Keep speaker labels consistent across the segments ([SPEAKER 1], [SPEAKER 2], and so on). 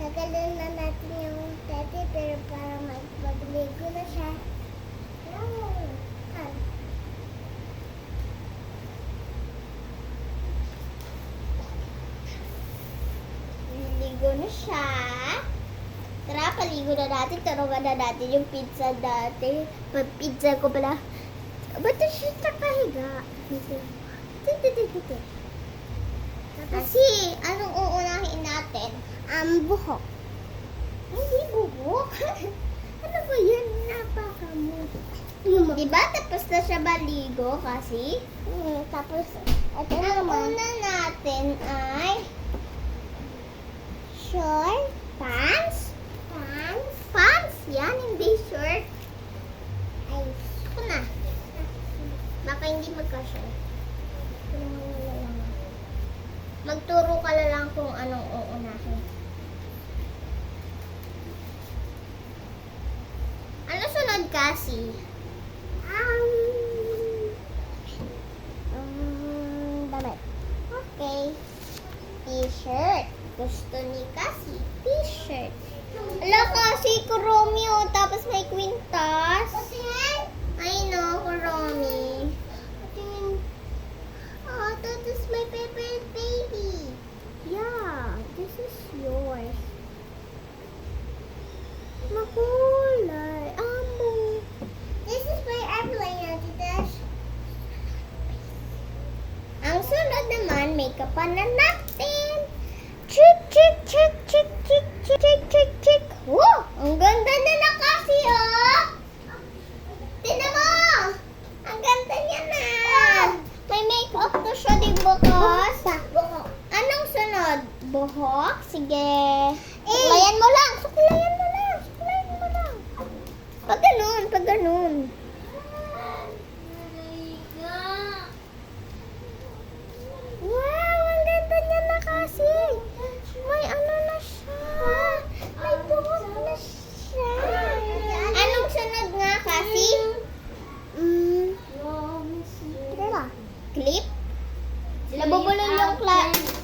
[SPEAKER 1] Tagalin na natin yung teddy bear para magligo na siya. Ligo na siya. Tara, paligo na natin. Turuan na natin yung pizza dati. Pizza ko pala. Ba't siya nakahiga? Dito. Kasi, anong uunahin natin? Buhok. Hindi buhok. Ano ba yun? Napakamot. Diba? Tapos na siya maligo kasi? Tapos, ito naman. Ang una natin ay short pants. Pants? Yan, hindi short. Ay, ito na. Baka hindi magka-short. Magturo ka na lang kung anong uunahin. Ano sunod kasi? Damit. Okay. T-shirt. Gusto ni Cassie. T-shirt. Ala kasi, Kuromi oh. Tapos may kwintas. I know, Kuromi. Oh, that is my favorite baby. Yeah, this is yours. Makulay. Amo. This is my airplane, Adidas. Ang sunod naman, makeup na natin. Chick. Wow! Ang ganda na kasi, oh! Tingnan mo! Ang ganda niya na! May makeup to siya, di ba, Kas? Anong sunod? Buhok? Sige. Suklayan mo lang. Pag ganun. Wow, ang ganda niya na kasi. May ano na siya. May buhok na siya. Anong sunod nga kasi? Clip? Nabubulol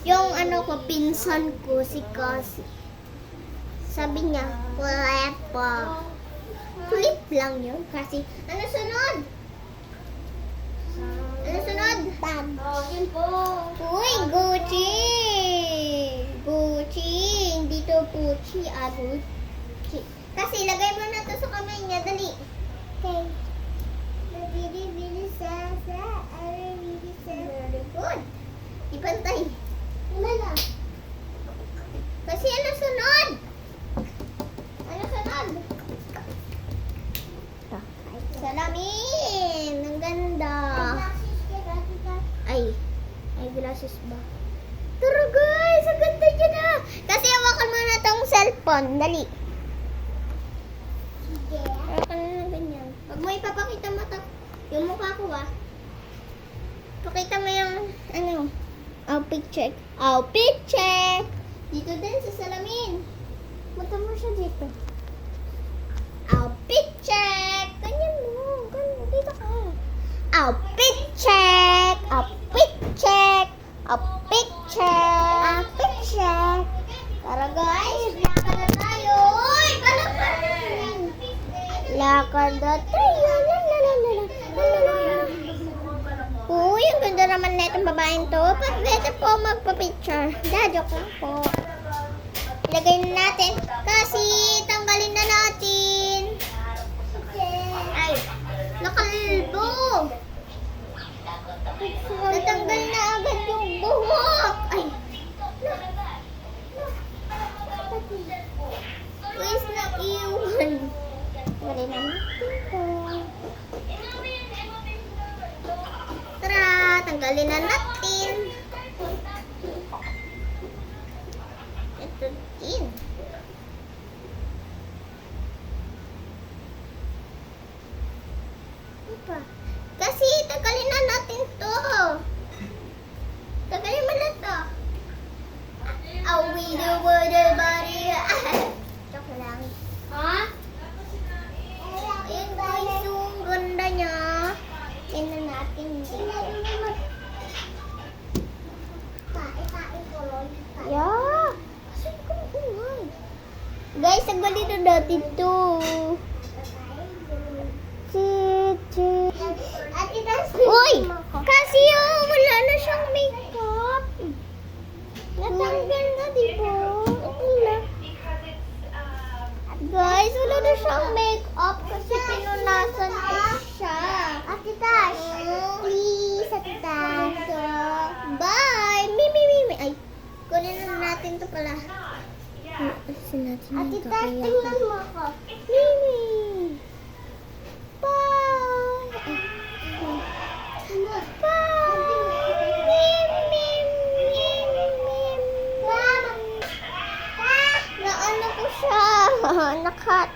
[SPEAKER 1] yung ano ko, pinsan ko, si Cassie. Sabi niya, clip pa. Clip lang yun kasi. Ano sunod? Bag. Yun po. Uy, Gucci. Hindi to Gucci, Gucci. Kasi ilagay mo na to sa kamay niya, dali. Okay. Very good. Ipantay. Kasi ano sunod? Salamin. Ang ganda. Ay glasses ba? Tara guys, ang ganda niya na. Kasi hawakan mo na tong cellphone. Dali. Hawakan mo na ganyan. Pag mo ipapakita mo yung mukha ko pakita mo yung outfit check. Dito din sa salamin. Mata mo siya dito. Outfit check. Ganyan mo. Dito ka. Outfit check. Tara guys, lakad na tayo. Uy, palakad. Lakad na tayo. Uy, ang ganda naman na itong babaeng to. Pwede po magpa-picture. Joke lang po. Ilagay na natin. Kasi tanggalin na natin. Ay, nakalbo. Natanggal na agad yung buhok. Ay. Where's na iwan? Tanggalin na natin po. Tara, tanggalin na natin. Ito din. Kasi tanggalin na natin to. Tanggalin mo na to. We do body. Joke lang. Ha? Ayun guys, yung ganda niya. Tingnan natin dito. Yeah. Kasi kung dati to. Ate, uy! Kasi wala na siyang makeup. Natanggal na, di ba? Okay na. Guys, wala na siyang makeup kasi pinunasan ko siya. Ate Tash, please, Ate Tash. Bye! Mimi. Ay, kunin na natin to pala. Ate Tash, tingnan mo ako. Mimi! Bye! Naano ko siya. Nakat.